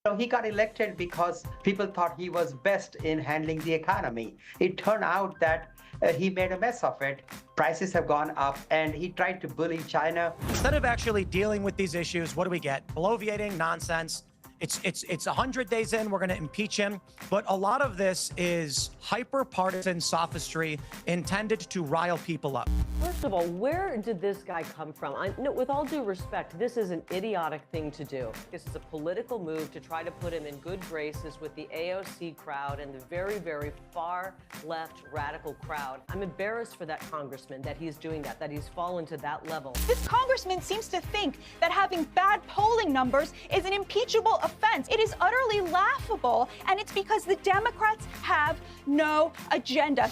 So he got elected because people thought he was best in handling the economy. It turned out that he made a mess of it. Prices have gone up, and he tried to bully China. Instead of actually dealing with these issues, what do we get? Bloviating nonsense. It's 100 days in, we're going to impeach him. But a lot of this is hyper-partisan sophistry intended to rile people up. First of all, where did this guy come from? No, with all due respect, this is an idiotic thing to do. This is a political move to try to put him in good graces with the AOC crowd and the very, very far left radical crowd. I'm embarrassed for that congressman that he's doing that he's fallen to that level. This congressman seems to think that having bad polling numbers is an impeachable offense. It is utterly laughable, and it's because the Democrats have no agenda.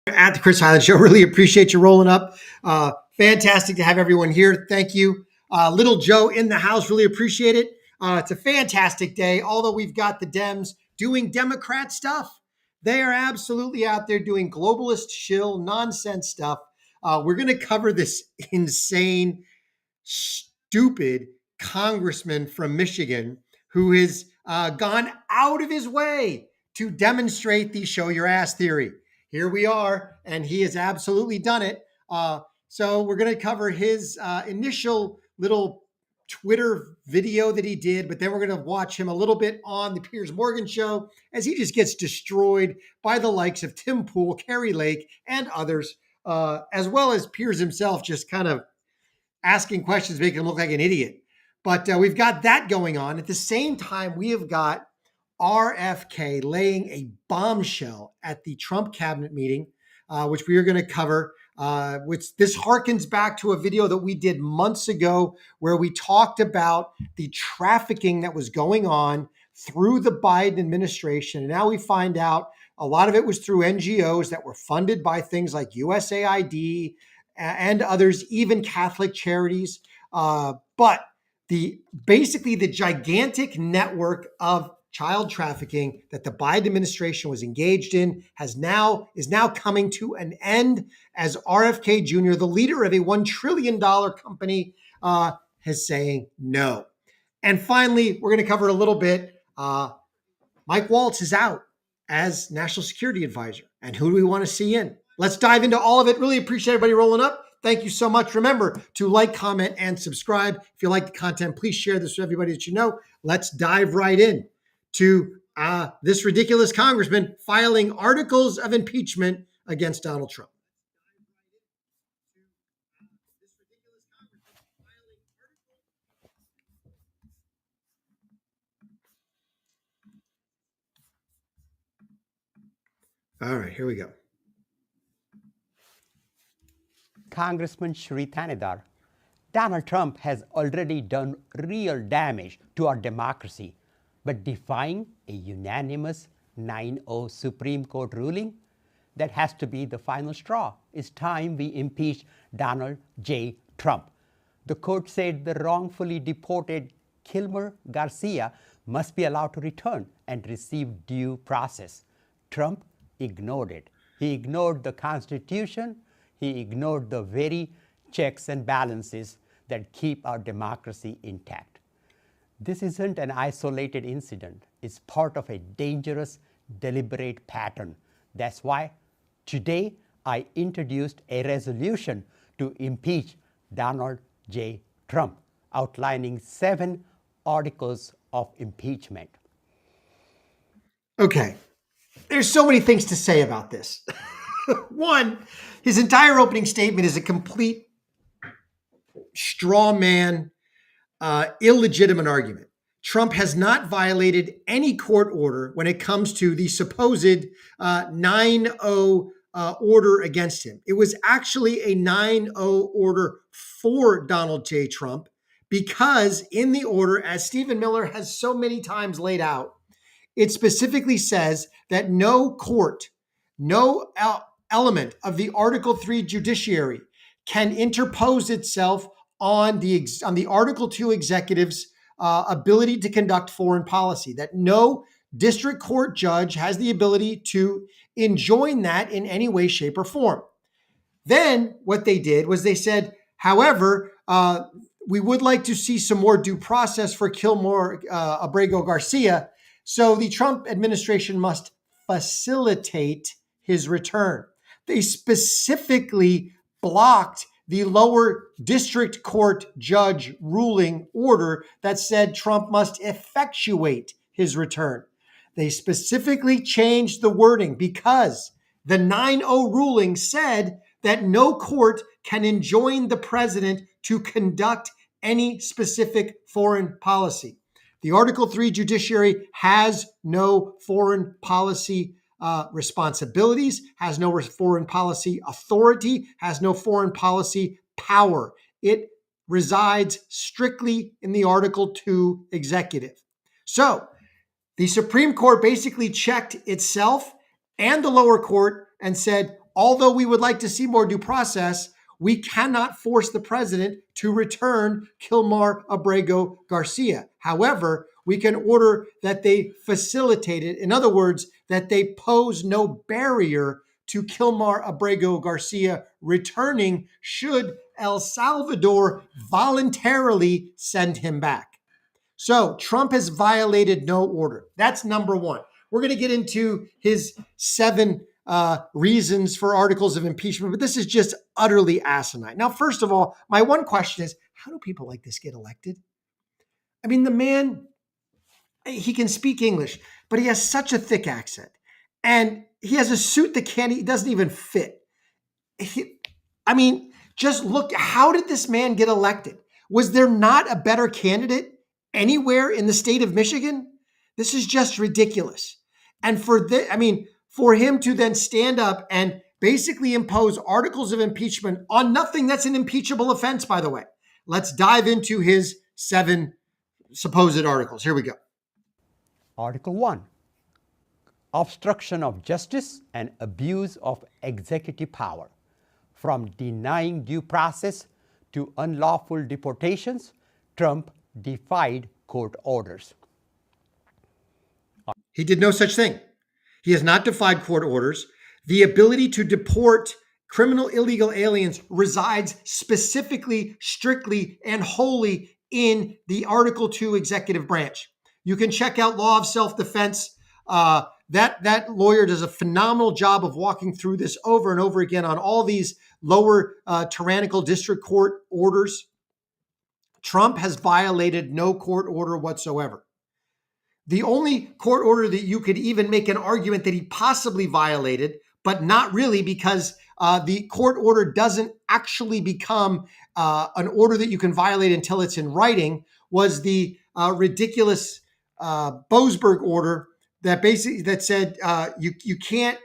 At the Chris Highland Show, really appreciate you rolling up. Fantastic to have everyone here. Thank you. Little Joe in the house, really appreciate it. It's a fantastic day. Although we've got the Dems doing Democrat stuff, they are absolutely out there doing globalist shill nonsense stuff. We're going to cover this insane, stupid congressman from Michigan who has gone out of his way to demonstrate the show your ass theory. Here we are, and he has absolutely done it. So we're going to cover his initial little Twitter video that he did, but then we're going to watch him a little bit on the Piers Morgan show as he just gets destroyed by the likes of Tim Pool, Carrie Lake, and others, as well as Piers himself just kind of asking questions, making him look like an idiot. But we've got that going on. At the same time, we have got RFK laying a bombshell at the Trump cabinet meeting, which we are going to cover. Which this harkens back to a video that we did months ago where we talked about the trafficking that was going on through the Biden administration. And now we find out a lot of it was through NGOs that were funded by things like USAID and others, even Catholic charities. But basically the gigantic network of child trafficking that the Biden administration was engaged in is now coming to an end as RFK Jr., the leader of a $1 trillion company, is saying no. And finally, we're going to cover a little bit. Mike Waltz is out as National Security Advisor. And who do we want to see in? Let's dive into all of it. Really appreciate everybody rolling up. Thank you so much. Remember to like, comment, and subscribe. If you like the content, please share this with everybody that you know. Let's dive right in to this ridiculous congressman filing articles of impeachment against Donald Trump. All right, here we go. Congressman Shri Thanedar, Donald Trump has already done real damage to our democracy, but defying a unanimous 9-0 Supreme Court ruling, that has to be the final straw. It's time we impeach Donald J. Trump. The court said the wrongfully deported Kilmer Garcia must be allowed to return and receive due process. Trump ignored it. He ignored the Constitution. He ignored the very checks and balances that keep our democracy intact. This isn't an isolated incident. It's part of a dangerous, deliberate pattern. That's why today I introduced a resolution to impeach Donald J. Trump, outlining 7 articles of impeachment. Okay, there's so many things to say about this. One, his entire opening statement is a complete straw man, illegitimate argument. Trump has not violated any court order when it comes to the supposed 9-0 order against him. It was actually a 9-0 order for Donald J. Trump because in the order, as Stephen Miller has so many times laid out, it specifically says that no court, no element of the Article 3 judiciary can interpose itself on the Article 2 executive's ability to conduct foreign policy, that no district court judge has the ability to enjoin that in any way, shape, or form. Then what they did was they said, however, we would like to see some more due process for Kilmore Abrego Garcia. So the Trump administration must facilitate his return. They specifically blocked the lower district court judge ruling order that said Trump must effectuate his return. They specifically changed the wording because the 9-0 ruling said that no court can enjoin the president to conduct any specific foreign policy. The Article 3 judiciary has no foreign policy responsibilities, has no foreign policy authority, has no foreign policy power. It resides strictly in the Article 2 executive. So the Supreme Court basically checked itself and the lower court and said, although we would like to see more due process, we cannot force the president to return Kilmar Abrego Garcia. However, we can order that they facilitate it. In other words, that they pose no barrier to Kilmar Abrego Garcia returning should El Salvador voluntarily send him back. So Trump has violated no order. That's number one. We're going to get into his 7 reasons for articles of impeachment, but this is just utterly asinine. Now, first of all, my one question is, how do people like this get elected? I mean, the man, he can speak English, but he has such a thick accent. And he has a suit that he doesn't even fit. Just look, how did this man get elected? Was there not a better candidate anywhere in the state of Michigan? This is just ridiculous. And for him to then stand up and basically impose articles of impeachment on nothing that's an impeachable offense, by the way. Let's dive into his 7 supposed articles. Here we go. Article 1, obstruction of justice and abuse of executive power. From denying due process to unlawful deportations, Trump defied court orders. He did no such thing. He has not defied court orders. The ability to deport criminal illegal aliens resides specifically, strictly, and wholly in the Article 2 executive branch. You can check out Law of Self-Defense. That lawyer does a phenomenal job of walking through this over and over again on all these lower tyrannical district court orders. Trump has violated no court order whatsoever. The only court order that you could even make an argument that he possibly violated, but not really, because the court order doesn't actually become an order that you can violate until it's in writing, was the ridiculous Boasberg order that said you can't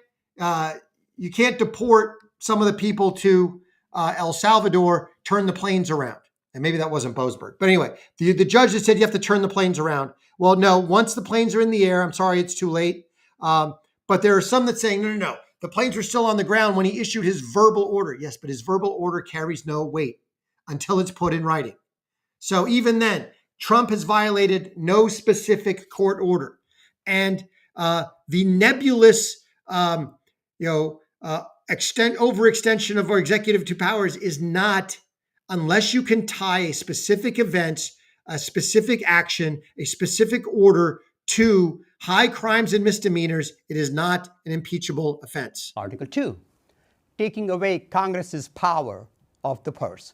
deport some of the people to El Salvador, turn the planes around. And maybe that wasn't Boasberg. But anyway, the judge that said you have to turn the planes around. Well, no, once the planes are in the air, I'm sorry, it's too late. But there are some that saying, no. The planes were still on the ground when he issued his verbal order. Yes, but his verbal order carries no weight until it's put in writing. So even then, Trump has violated no specific court order. And the nebulous, overextension of our executive to powers is not, unless you can tie a specific event, a specific action, a specific order to high crimes and misdemeanors, it is not an impeachable offense. Article 2, taking away Congress's power of the purse.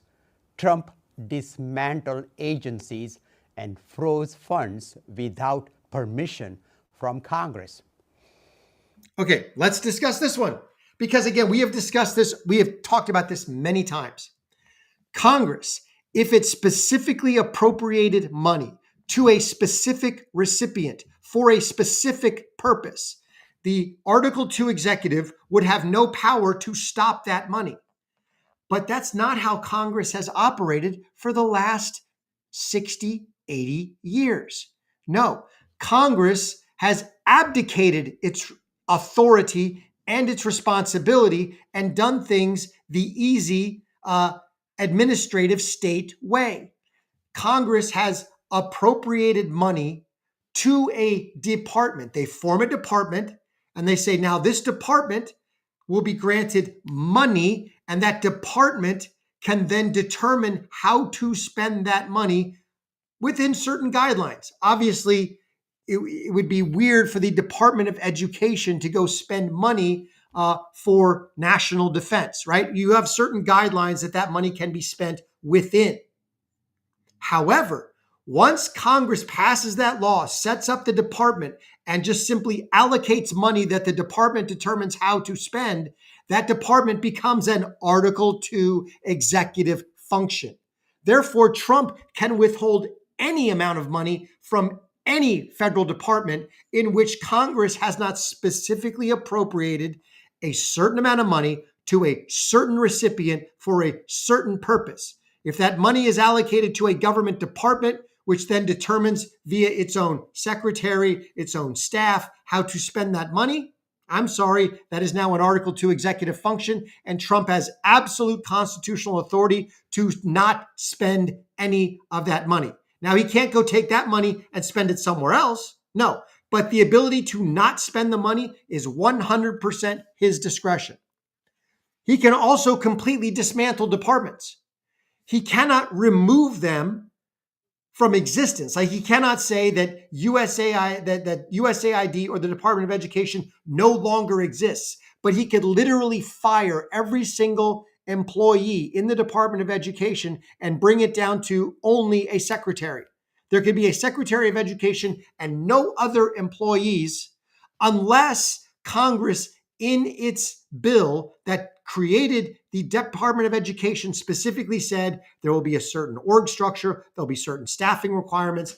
Trump dismantled agencies and froze funds without permission from Congress. Okay, let's discuss this one. Because again, we have discussed this, we have talked about this many times. Congress, if it specifically appropriated money to a specific recipient for a specific purpose, the Article 2 executive would have no power to stop that money. But that's not how Congress has operated for the last 60, 80 years. No, Congress has abdicated its authority and its responsibility and done things the easy administrative state way. Congress has appropriated money to a department. They form a department and they say, now this department will be granted money, and that department can then determine how to spend that money within certain guidelines. Obviously, it would be weird for the Department of Education to go spend money for national defense, right? You have certain guidelines that money can be spent within. However, once Congress passes that law, sets up the department, and just simply allocates money that the department determines how to spend, that department becomes an Article 2 executive function. Therefore, Trump can withhold any amount of money from any federal department in which Congress has not specifically appropriated a certain amount of money to a certain recipient for a certain purpose. If that money is allocated to a government department, which then determines via its own secretary, its own staff, how to spend that money, I'm sorry, that is now an Article 2 executive function, and Trump has absolute constitutional authority to not spend any of that money. Now, he can't go take that money and spend it somewhere else. No, but the ability to not spend the money is 100% his discretion. He can also completely dismantle departments. He cannot remove them from existence. Like, he cannot say that USAID or the Department of Education no longer exists, but he could literally fire every single employee in the Department of Education and bring it down to only a secretary. There could be a Secretary of Education and no other employees unless Congress, in its bill that created the Department of Education, specifically said there will be a certain org structure, there'll be certain staffing requirements.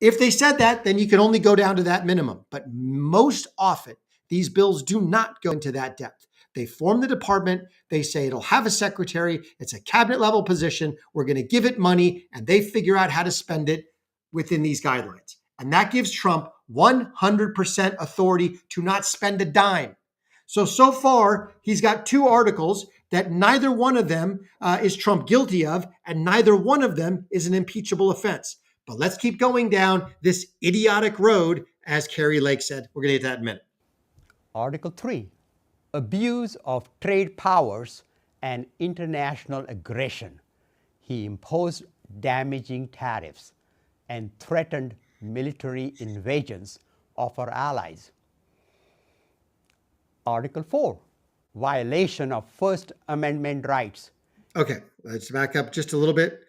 If they said that, then you can only go down to that minimum. But most often, these bills do not go into that depth. They form the department. They say it'll have a secretary. It's a cabinet level position. We're going to give it money, and they figure out how to spend it within these guidelines. And that gives Trump 100% authority to not spend a dime. So far, he's got two articles that neither one of them is Trump guilty of, and neither one of them is an impeachable offense. But let's keep going down this idiotic road, as Carrie Lake said. We're going to get to that in a minute. Article 3, abuse of trade powers and international aggression. He imposed damaging tariffs and threatened military invasions of our allies. Article 4, violation of First Amendment rights. Okay, let's back up just a little bit.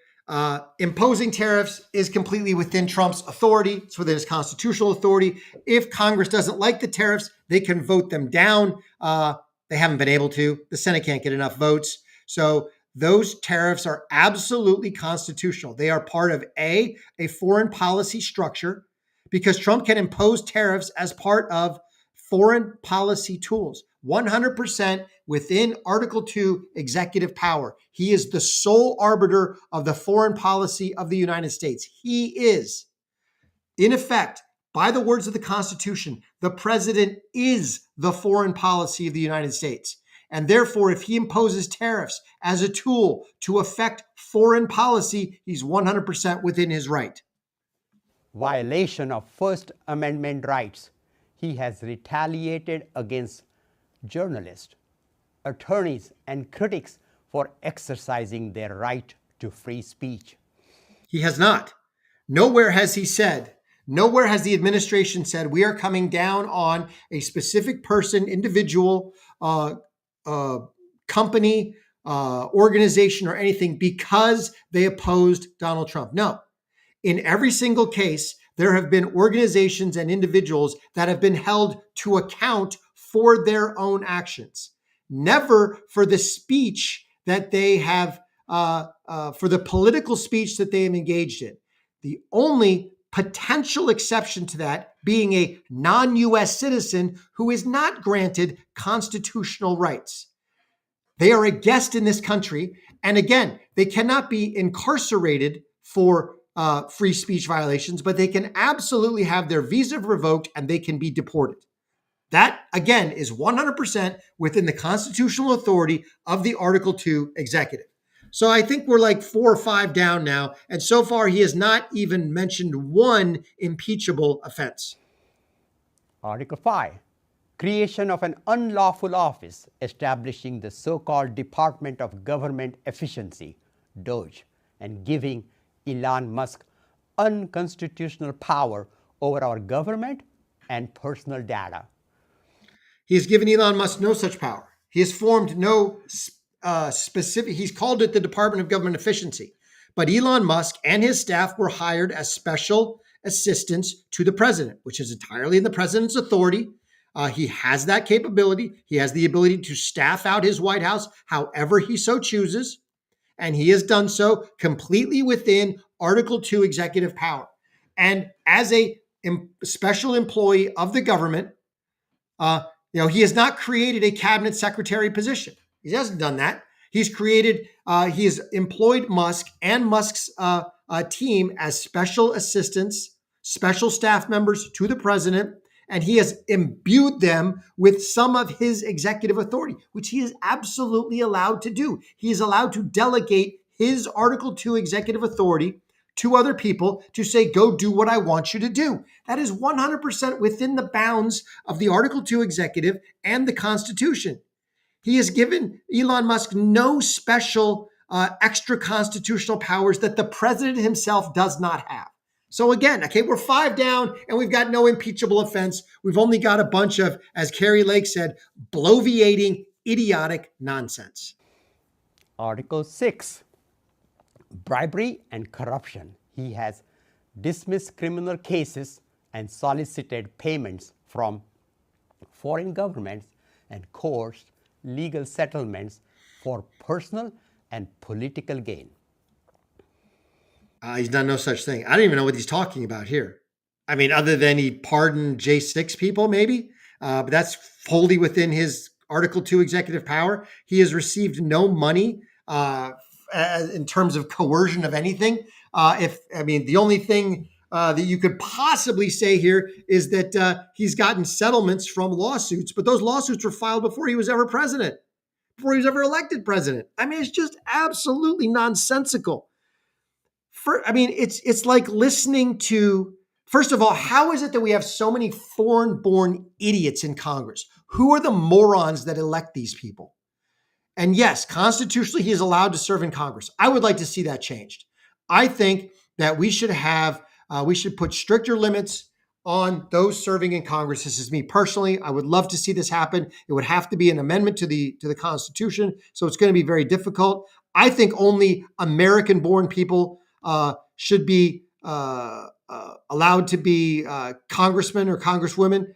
Imposing tariffs is completely within Trump's authority. It's within his constitutional authority. If Congress doesn't like the tariffs, they can vote them down. They haven't been able to. The Senate can't get enough votes. So those tariffs are absolutely constitutional. They are part of a foreign policy structure, because Trump can impose tariffs as part of foreign policy tools. 100% within Article 2 executive power. He is the sole arbiter of the foreign policy of the United States. He is, in effect, by the words of the Constitution, the president is the foreign policy of the United States. And therefore, if he imposes tariffs as a tool to affect foreign policy, he's 100% within his right. Violation of First Amendment rights. He has retaliated against journalists, attorneys, and critics for exercising their right to free speech. He has not. Nowhere has he said, nowhere has the administration said, we are coming down on a specific person, individual, company, organization, or anything because they opposed Donald Trump. No. In every single case, there have been organizations and individuals that have been held to account for their own actions, never for the speech that they have, for the political speech that they have engaged in. The only potential exception to that being a non-U.S. citizen who is not granted constitutional rights. They are a guest in this country. And again, they cannot be incarcerated for free speech violations, but they can absolutely have their visa revoked and they can be deported. That, again, is 100% within the constitutional authority of the Article 2 executive. So I think we're like 4 or 5 down now. And so far, he has not even mentioned one impeachable offense. Article 5, creation of an unlawful office, establishing the so-called Department of Government Efficiency, DOGE, and giving Elon Musk unconstitutional power over our government and personal data. He has given Elon Musk no such power. He has formed no specific, he's called it the Department of Government Efficiency. But Elon Musk and his staff were hired as special assistants to the president, which is entirely in the president's authority. He has that capability. He has the ability to staff out his White House however he so chooses. And he has done so completely within Article 2 executive power. And as a special employee of the government, he has not created a cabinet secretary position. He hasn't done that. He's created, he has employed Musk and Musk's team as special assistants, special staff members to the president, and he has imbued them with some of his executive authority, which he is absolutely allowed to do. He is allowed to delegate his Article 2 executive authority to other people to say, go do what I want you to do. That is 100% within the bounds of the Article 2 executive and the Constitution. He has given Elon Musk no special extra constitutional powers that the president himself does not have. So again, okay, we're 5 down and we've got no impeachable offense. We've only got a bunch of, as Carrie Lake said, bloviating, idiotic nonsense. Article 6, bribery and corruption. He has dismissed criminal cases and solicited payments from foreign governments and coerced legal settlements for personal and political gain. He's done no such thing. I don't even know what he's talking about here. I mean, other than he pardoned J6 people, maybe, but that's wholly within his Article 2 executive power. He has received no money in terms of coercion of anything. The only thing that you could possibly say here is that he's gotten settlements from lawsuits, but those lawsuits were filed before he was ever president, before he was ever elected president. I mean, it's just absolutely nonsensical. It's like listening to, first of all, how is it that we have so many foreign-born idiots in Congress? Who are the morons that elect these people? And yes, constitutionally, he is allowed to serve in Congress. I would like to see that changed. I think that we should put stricter limits on those serving in Congress. This is me personally. I would love to see this happen. It would have to be an amendment to the Constitution. So it's going to be very difficult. I think only American-born people should be allowed to be congressmen or congresswomen,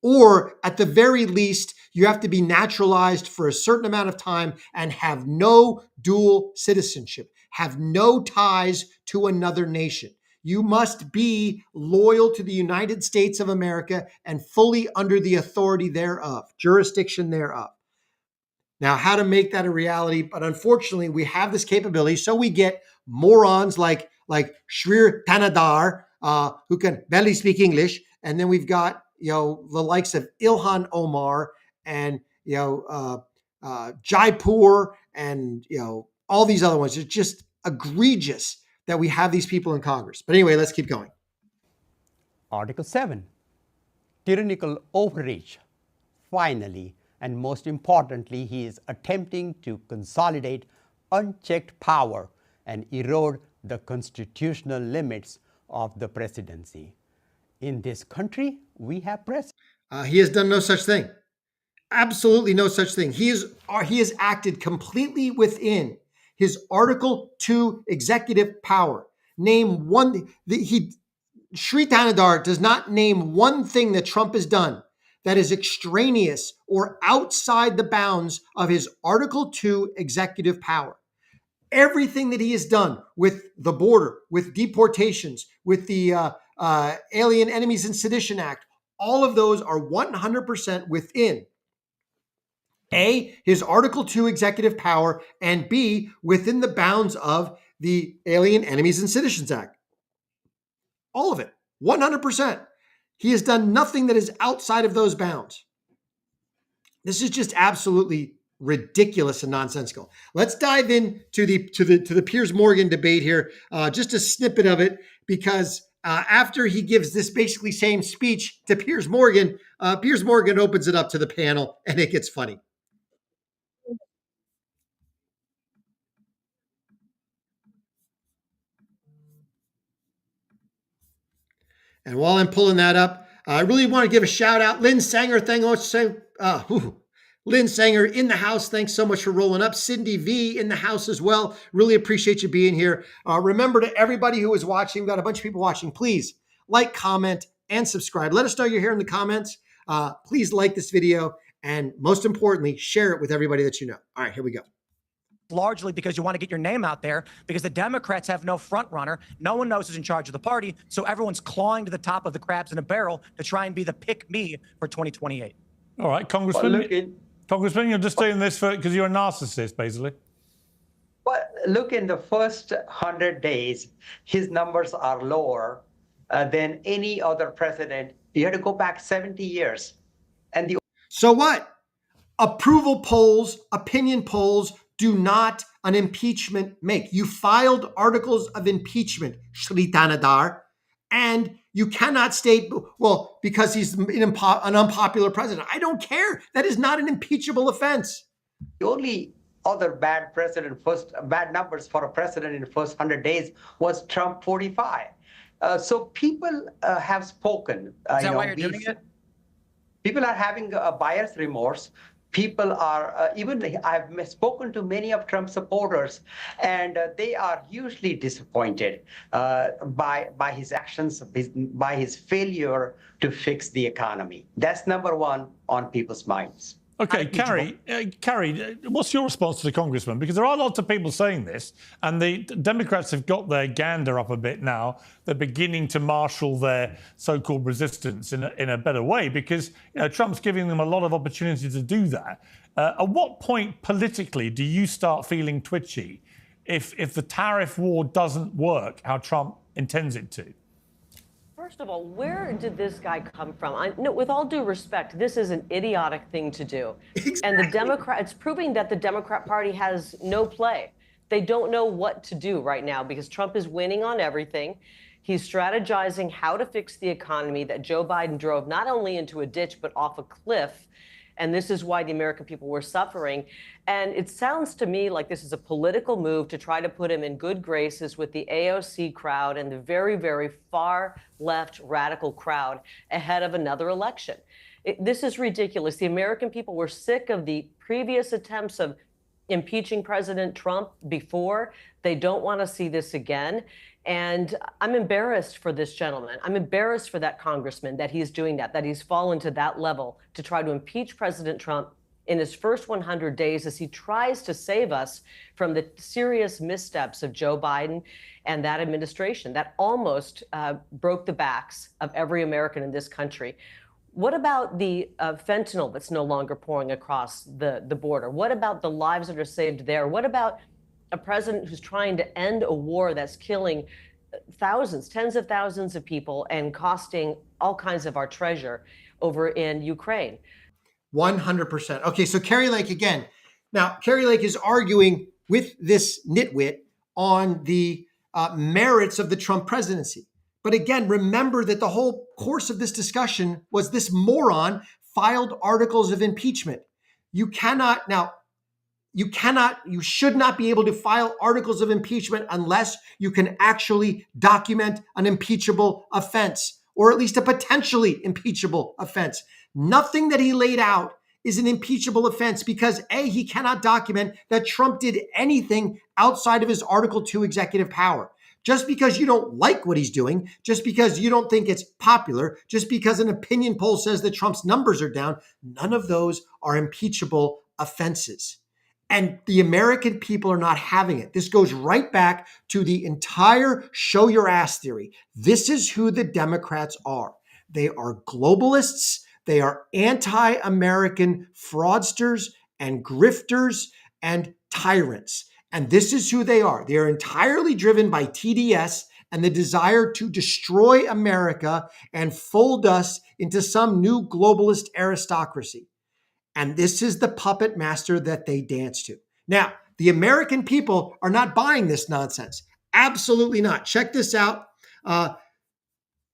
or at the very least, you have to be naturalized for a certain amount of time and have no dual citizenship, have no ties to another nation. You must be loyal to the United States of America and fully under the authority thereof, jurisdiction thereof. Now, how to make that a reality, but unfortunately, we have this capability, so we get morons like Shrir Tanadar, who can barely speak English, and then we've got the likes of Ilhan Omar and Jaipur and all these other ones. It's just egregious that we have these people in Congress. But anyway, let's keep going. Article 7, tyrannical overreach. Finally, and most importantly, he is attempting to consolidate unchecked power and erode the constitutional limits of the presidency. In this country, we have presidents. He has done no such thing. Absolutely no such thing. He has acted completely within his Article 2 executive power. Name one. Shri Tanadar does not name one thing that Trump has done that is extraneous or outside the bounds of his Article 2 executive power. Everything that he has done with the border, with deportations, with the Alien Enemies and Sedition Act, all of those are 100% within A, his Article 2 executive power, and B, within the bounds of the Alien Enemies and Seditions Act. All of it, 100%. He has done nothing that is outside of those bounds. This is just absolutely ridiculous and nonsensical. Let's dive into the Piers Morgan debate here, just a snippet of it, because after he gives this basically same speech to Piers Morgan, Piers Morgan opens it up to the panel, and it gets funny. And while I'm pulling that up, I really want to give a shout out. Lynn Sanger, Lynn Sanger in the house. Thanks so much for rolling up. Cindy V in the house as well. Really appreciate you being here. Remember, to everybody who is watching, we've got a bunch of people watching, please like, comment, and subscribe. Let us know you're here in the comments. Please like this video. And most importantly, share it with everybody that you know. All right, here we go. Largely because you want to get your name out there, because the Democrats have no front runner. No one knows who's in charge of the party. So everyone's clawing to the top of the crabs in a barrel to try and be the pick me for 2028. All right, Congressman. Congressman, you're just doing this because you're a narcissist, basically. Well, look, in the first 100 days, his numbers are lower than any other president. You had to go back 70 years. And so what? Approval polls, opinion polls, do not an impeachment make. You filed articles of impeachment, Shri Thanedar, and you cannot state, well, because he's an unpopular president. I don't care. That is not an impeachable offense. The only other bad numbers for a president in the first 100 days was Trump 45. So people have spoken. Is that why you're doing it? People are having a buyer's remorse. People are, I've spoken to many of Trump's supporters, and they are hugely disappointed by his actions, by his failure to fix the economy. That's number one on people's minds. Okay, Carrie, what's your response to the congressman? Because there are lots of people saying this, and the Democrats have got their gander up a bit now. They're beginning to marshal their so-called resistance in a better way, because Trump's giving them a lot of opportunity to do that. At what point politically do you start feeling twitchy if the tariff war doesn't work how Trump intends it to? First of all, where did this guy come from? No, with all due respect, this is an idiotic thing to do. Exactly. And it's proving that the Democrat Party has no play. They don't know what to do right now because Trump is winning on everything. He's strategizing how to fix the economy that Joe Biden drove not only into a ditch, but off a cliff. And this is why the American people were suffering. And it sounds to me like this is a political move to try to put him in good graces with the AOC crowd and the very, very far left radical crowd ahead of another election. This is ridiculous. The American people were sick of the previous attempts of impeaching President Trump before. They don't want to see this again. And I'm embarrassed for this gentleman. I'm embarrassed for that congressman that he's doing that he's fallen to that level to try to impeach President Trump in his first 100 days as he tries to save us from the serious missteps of Joe Biden and that administration that almost broke the backs of every American in this country. What about the fentanyl that's no longer pouring across the border? What about the lives that are saved there? What about a president who's trying to end a war that's killing thousands, tens of thousands of people and costing all kinds of our treasure over in Ukraine? 100%. Okay, so Kari Lake again. Now, Kari Lake is arguing with this nitwit on the merits of the Trump presidency. But again, remember that the whole course of this discussion was this moron filed articles of impeachment. You should not be able to file articles of impeachment unless you can actually document an impeachable offense, or at least a potentially impeachable offense. Nothing that he laid out is an impeachable offense because A, he cannot document that Trump did anything outside of his Article 2 executive power. Just because you don't like what he's doing, just because you don't think it's popular, just because an opinion poll says that Trump's numbers are down, none of those are impeachable offenses. And the American people are not having it. This goes right back to the entire show your ass theory. This is who the Democrats are. They are globalists. They are anti-American fraudsters and grifters and tyrants. And this is who they are. They are entirely driven by TDS and the desire to destroy America and fold us into some new globalist aristocracy. And this is the puppet master that they dance to. Now, the American people are not buying this nonsense. Absolutely not. Check this out.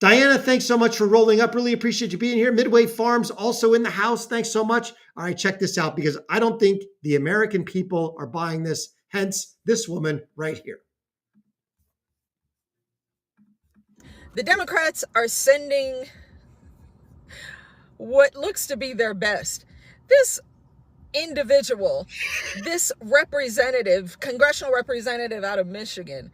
Diana, thanks so much for rolling up. Really appreciate you being here. Midway Farms also in the house. Thanks so much. All right, check this out because I don't think the American people are buying this. Hence, this woman right here. The Democrats are sending what looks to be their best. This individual, this representative, congressional representative out of Michigan,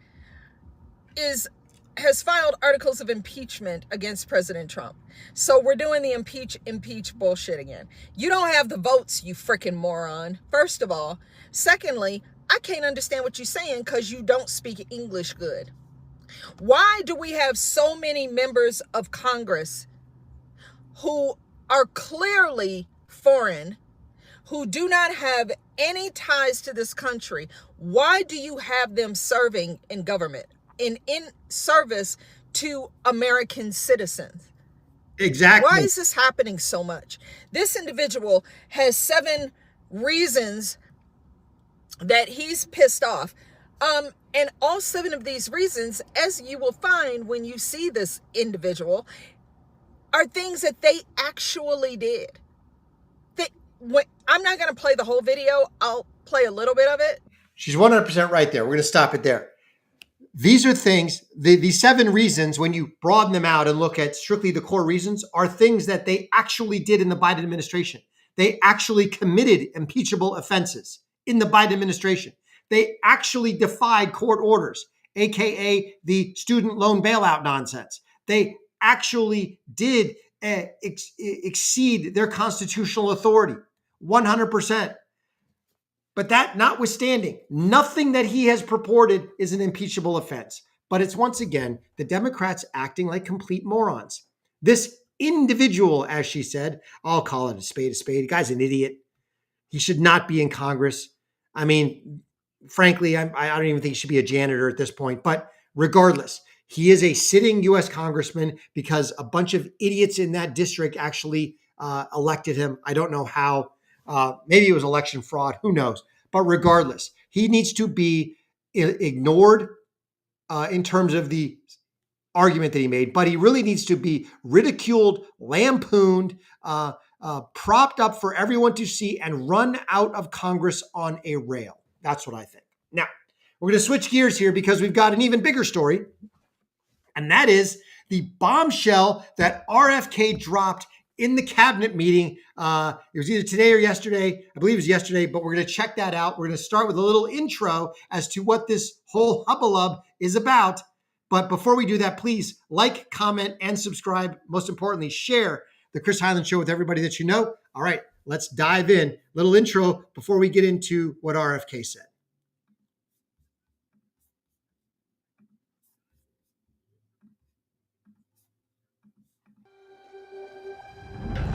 has filed articles of impeachment against President Trump. So we're doing the impeach bullshit again. You don't have the votes, you freaking moron, first of all. Secondly, I can't understand what you're saying because you don't speak English good. Why do we have so many members of Congress who are clearly foreign, who do not have any ties to this country? Why do you have them serving in government, in service to American citizens? Exactly. Why is this happening so much? This individual has 7 reasons that he's pissed off. And all 7 of these reasons, as you will find when you see this individual, are things that they actually did. I'm not going to play the whole video. I'll play a little bit of it. She's 100% right there. We're going to stop it there. These are things, these 7 reasons, when you broaden them out and look at strictly the core reasons, are things that they actually did in the Biden administration. They actually committed impeachable offenses in the Biden administration. They actually defied court orders, AKA the student loan bailout nonsense. They actually did exceed their constitutional authority, 100%. But that notwithstanding, nothing that he has purported is an impeachable offense. But it's once again, the Democrats acting like complete morons. This individual, as she said, I'll call it a spade. The guy's an idiot. He should not be in Congress. I mean, frankly, I don't even think he should be a janitor at this point. But regardless, he is a sitting U.S. congressman because a bunch of idiots in that district actually elected him. I don't know how. Maybe it was election fraud. Who knows? But regardless, he needs to be ignored in terms of the argument that he made. But he really needs to be ridiculed, lampooned, propped up for everyone to see, and run out of Congress on a rail. That's what I think. Now, we're going to switch gears here because we've got an even bigger story. And that is the bombshell that RFK dropped in the cabinet meeting. It was either today or yesterday. I believe it was yesterday, but we're going to check that out. We're going to start with a little intro as to what this whole hubbub is about. But before we do that, please like, comment, and subscribe. Most importantly, share the Chris Highland Show with everybody that you know. All right, let's dive in. Little intro before we get into what RFK said.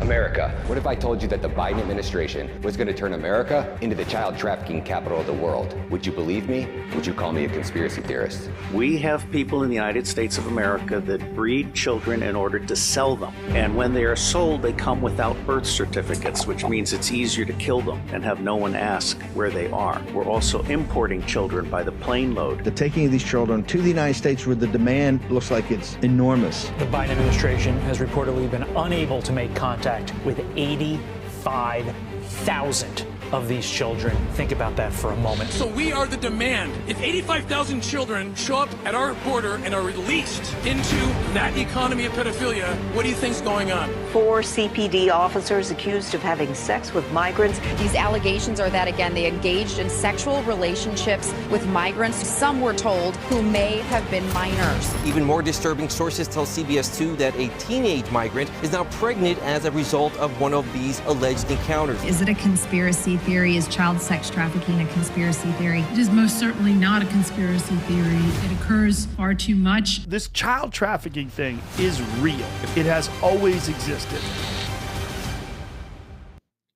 America, what if I told you that the Biden administration was going to turn America into the child trafficking capital of the world? Would you believe me? Would you call me a conspiracy theorist? We have people in the United States of America that breed children in order to sell them. And when they are sold, they come without birth certificates, which means it's easier to kill them and have no one ask where they are. We're also importing children by the plane load. The taking of these children to the United States where the demand looks like it's enormous. The Biden administration has reportedly been unable to make contact with 85,000 of these children. Think about that for a moment. So we are the demand. If 85,000 children show up at our border and are released into that economy of pedophilia, what do you think's going on? 4 CPD officers accused of having sex with migrants. These allegations are that, again, they engaged in sexual relationships with migrants, some were told, who may have been minors. Even more disturbing, sources tell CBS 2 that a teenage migrant is now pregnant as a result of one of these alleged encounters. Is it a conspiracy theory? Is child sex trafficking a conspiracy theory? It is most certainly not a conspiracy theory. It occurs far too much. This child trafficking thing is real. It has always existed.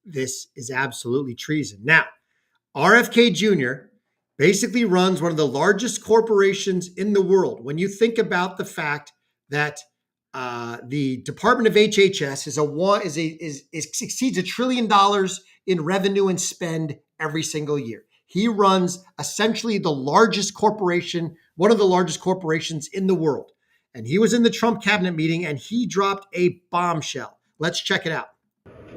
This is absolutely treason. Now, RFK Jr. basically runs one of the largest corporations in the world. When you think about the fact that the Department of HHS exceeds $1 trillion in revenue and spend every single year. He runs essentially the largest corporation, one of the largest corporations in the world. And he was in the Trump cabinet meeting and he dropped a bombshell. Let's check it out.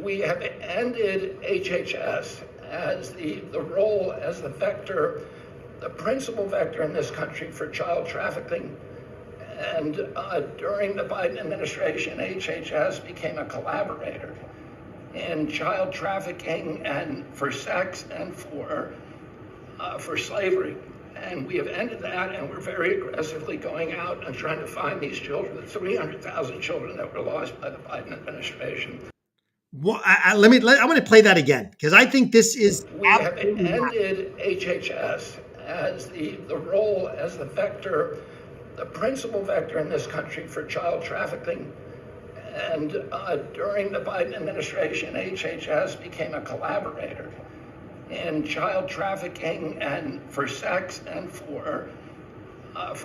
We have ended HHS as the role as the vector, the principal vector in this country for child trafficking. And during the Biden administration, HHS became a collaborator in child trafficking and for sex and for slavery. And we have ended that, and we're very aggressively going out and trying to find these children, the 300,000 children that were lost by the Biden administration. Well, I want to play that again because I think this is. We have ended HHS as the role as the vector, the principal vector in this country for child trafficking. And during the Biden administration, HHS became a collaborator in child trafficking and for sex and for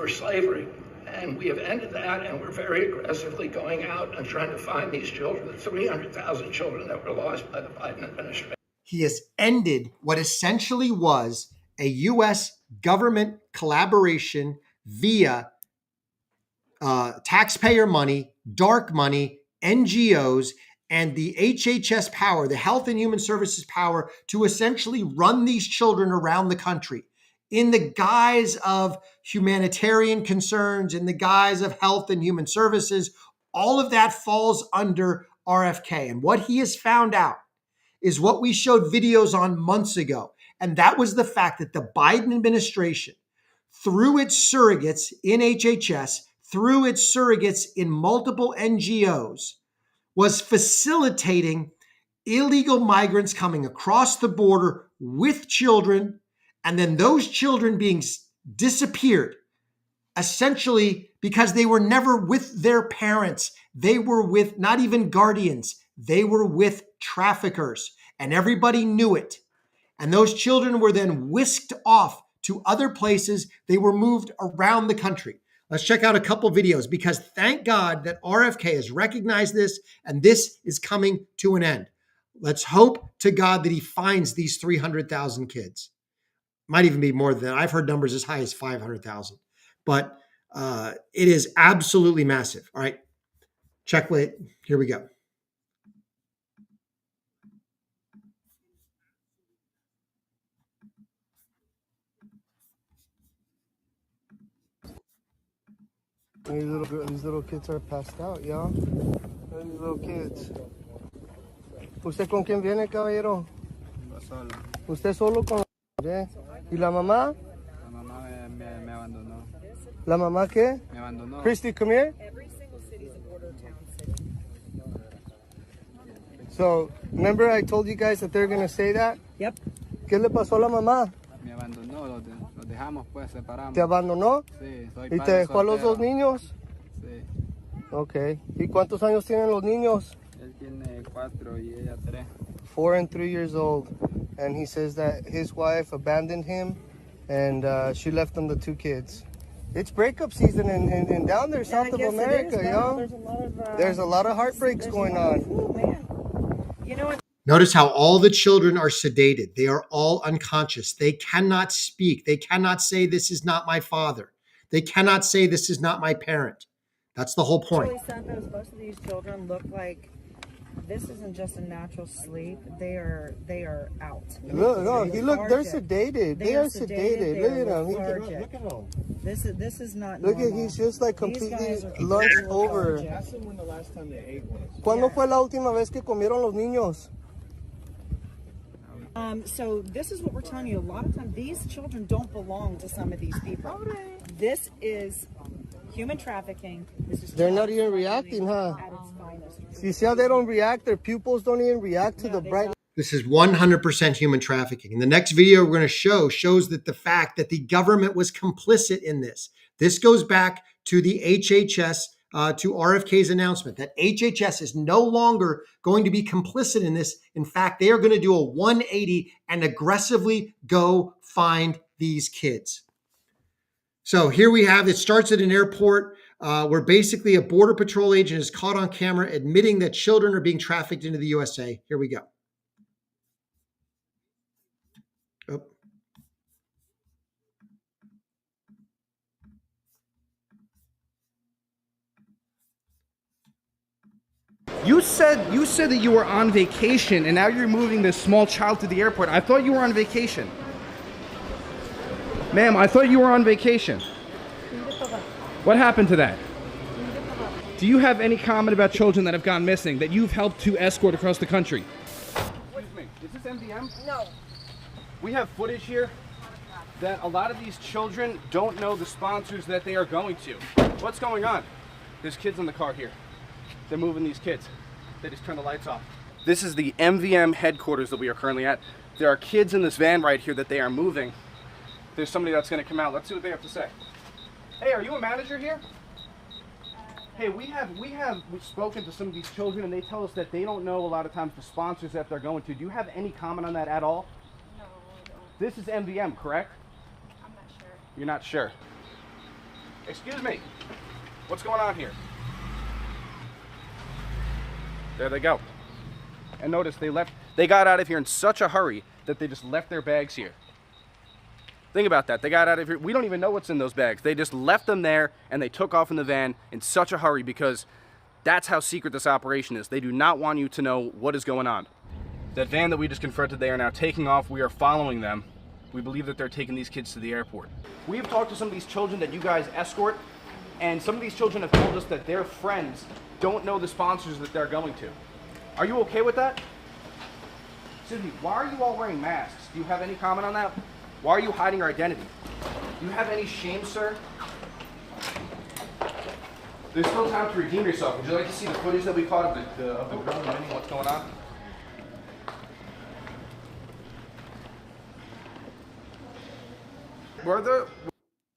slavery. And we have ended that, and we're very aggressively going out and trying to find these children, the 300,000 children that were lost by the Biden administration. He has ended what essentially was a U.S. government collaboration via taxpayer money, dark money, NGOs, and the HHS power, the Health and Human Services power, to essentially run these children around the country in the guise of humanitarian concerns, in the guise of health and human services. All of that falls under RFK. And what he has found out is what we showed videos on months ago. And that was the fact that the Biden administration, through its surrogates in HHS, through its surrogates in multiple NGOs, was facilitating illegal migrants coming across the border with children, and then those children being disappeared, essentially because they were never with their parents. They were with not even guardians. They were with traffickers, and everybody knew it. And those children were then whisked off to other places. They were moved around the country. Let's check out a couple videos because thank God that RFK has recognized this and this is coming to an end. Let's hope to God that he finds these 300,000 kids. Might even be more than that. I've heard numbers as high as 500,000, but it is absolutely massive. All right, check it. Here we go. These little kids are passed out, y'all. These little kids. ¿Usted con quién viene, caballero? Solo. ¿Usted solo con ¿Y la mamá? La mamá me abandonó. ¿La mamá qué? Me abandonó. Christy, come here. Every single city's a border town city. So, remember I told you guys that they're going to say that? Yep. ¿Qué le pasó a la mamá? Me abandonó, los dejamos, pues, separamos. ¿Te abandonó? Sí, soy ¿Y padre te dejó a los soltero. dos niños? Sí. Ok. ¿Y cuántos años tienen los niños? Él tiene 4 y ella 3. 4 and 3 years old. And he says that his wife abandoned him and she left him the 2 kids. It's breakup season in down there, South of America, yo. There's a lot of heartbreaks going on. Oh, man. You know what? Notice how all the children are sedated. They are all unconscious. They cannot speak. They cannot say, this is not my father. They cannot say, this is not my parent. That's the whole point. Really Santos, most of these children look like this isn't just a natural sleep. They are out. Look, they're sedated. They are sedated. Look at them. Look at them. This is not Look normal. at, he's just like completely These guys are lunched over. Ask them when the last time they ate was. ¿Cuándo fue la última vez que comieron los niños? So this is what we're telling you. A lot of times, these children don't belong to some of these people. This is human trafficking. This is They're not even reacting, huh? at its finest. You see how they don't react? Their pupils don't even react to the bright. This is 100% human trafficking. And the next video we're going to shows that the fact that the government was complicit in this. This goes back to the HHS, to RFK's announcement that HHS is no longer going to be complicit in this. In fact, they are going to do a 180 and aggressively go find these kids. So here we have, it starts at an airport where basically a Border Patrol agent is caught on camera admitting that children are being trafficked into the USA. Here we go. Oh. You said that you were on vacation, and now you're moving this small child to the airport. I thought you were on vacation. Ma'am, I thought you were on vacation. What happened to that? Do you have any comment about children that have gone missing that you've helped to escort across the country? Excuse me, is this MDM? No. We have footage here that a lot of these children don't know the sponsors that they are going to. What's going on? There's kids in the car here. They're moving these kids. They just turned the lights off. This is the MVM headquarters that we are currently at. There are kids in this van right here that they are moving. There's somebody that's going to come out. Let's see what they have to say. Hey, are you a manager here? Hey, we've spoken to some of these children, and they tell us that they don't know a lot of times the sponsors that they're going to. Do you have any comment on that at all? No, I don't. This is MVM, correct? I'm not sure. You're not sure. Excuse me. What's going on here? There they go. And notice they got out of here in such a hurry that they just left their bags here. Think about that. They got out of here. We don't even know what's in those bags. They just left them there and they took off in the van in such a hurry because that's how secret this operation is. They do not want you to know what is going on. That van that we just confronted, they are now taking off. We are following them. We believe that they're taking these kids to the airport. We have talked to some of these children that you guys escort, and some of these children have told us that their friends don't know the sponsors that they're going to. Are you okay with that? Excuse me, why are you all wearing masks? Do you have any comment on that? Why are you hiding your identity? Do you have any shame, sir? There's still time to redeem yourself. Would you like to see the footage that we caught of the girl admitting what's going on?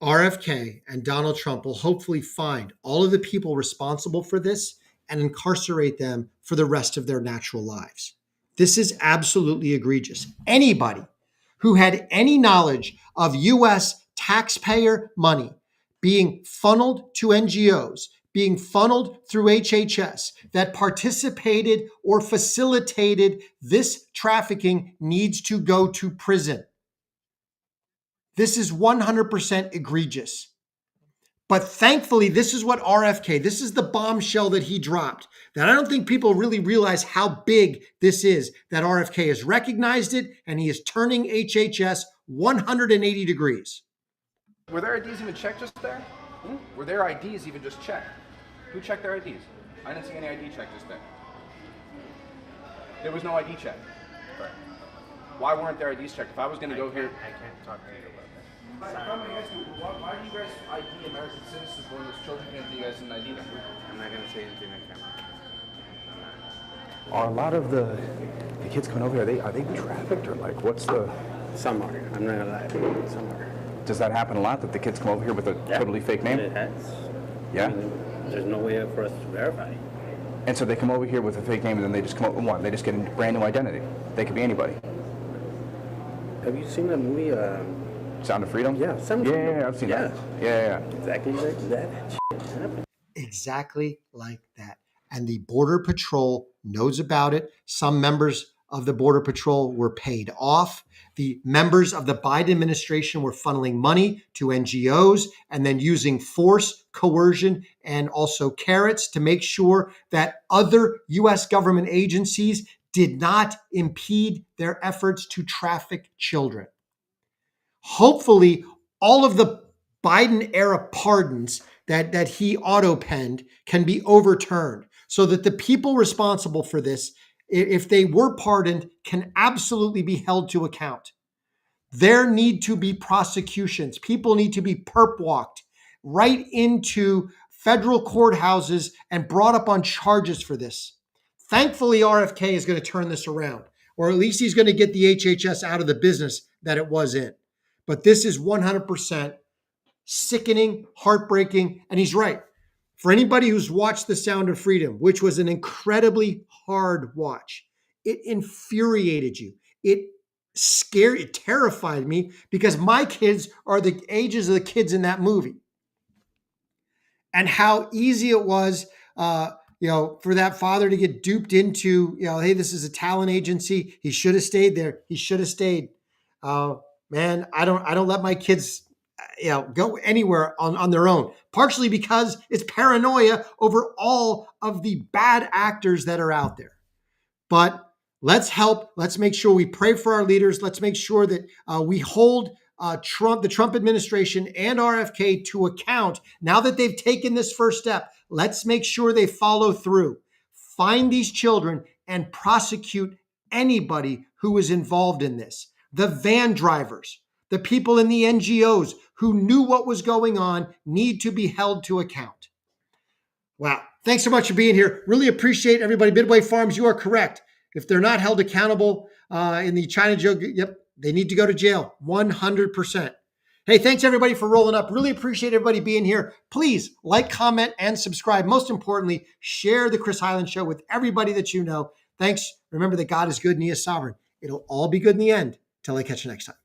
RFK and Donald Trump will hopefully find all of the people responsible for this and incarcerate them for the rest of their natural lives. This is absolutely egregious. Anybody who had any knowledge of U.S. taxpayer money being funneled to NGOs, being funneled through HHS, that participated or facilitated this trafficking needs to go to prison. This is 100% egregious. But thankfully, this is what this is the bombshell that he dropped. That I don't think people really realize how big this is, that RFK has recognized it and he is turning HHS 180 degrees. Were their IDs even checked just there? Were their IDs even just checked? Who checked their IDs? I didn't see any ID check just there. There was no ID check. Correct. Why weren't their IDs checked? If I was going to go here... I can't talk to you about that. If I'm going to ask you, why do you guys ID American citizens when those children can't do you guys an ID them? I'm not going to say anything on camera. Are a lot of the kids coming over here, are they trafficked or like what's the... Some are. I'm not going to lie. Some are. Does that happen a lot, that the kids come over here with a totally fake name? It has. Yeah? I mean, there's no way for us to verify. And so they come over here with a fake name and then they just come over and what? They just get a brand new identity. They could be anybody. Have you seen that movie? Sound of Freedom? Yeah, Sound of Freedom. Yeah, I've seen that. Yeah. Exactly like that. Shit happened. Exactly like that. And the Border Patrol knows about it. Some members of the Border Patrol were paid off. The members of the Biden administration were funneling money to NGOs and then using force, coercion, and also carrots to make sure that other U.S. government agencies did not impede their efforts to traffic children. Hopefully, all of the Biden-era pardons that he auto-penned can be overturned so that the people responsible for this, if they were pardoned, can absolutely be held to account. There need to be prosecutions. People need to be perp walked right into federal courthouses and brought up on charges for this. Thankfully, RFK is going to turn this around, or at least he's going to get the HHS out of the business that it was in. But this is 100% sickening, heartbreaking, and he's right. For anybody who's watched The Sound of Freedom, which was an incredibly hard watch, it infuriated you. It scared, it terrified me because my kids are the ages of the kids in that movie. And how easy it was, for that father to get duped into, hey, this is a talent agency. He should have stayed there. He should have stayed. Man, I don't let my kids go anywhere on their own, partially because it's paranoia over all of the bad actors that are out there. But let's help. Let's make sure we pray for our leaders. Let's make sure that we hold the Trump administration and RFK to account. Now that they've taken this first step, let's make sure they follow through. Find these children and prosecute anybody who was involved in this. The van drivers, the people in the NGOs who knew what was going on need to be held to account. Wow. Thanks so much for being here. Really appreciate everybody. Midway Farms, you are correct. If they're not held accountable in the China jail, yep, they need to go to jail 100%. Hey, thanks everybody for rolling up. Really appreciate everybody being here. Please like, comment, and subscribe. Most importantly, share the Chris Highland Show with everybody that you know. Thanks. Remember that God is good and he is sovereign. It'll all be good in the end. Till I catch you next time.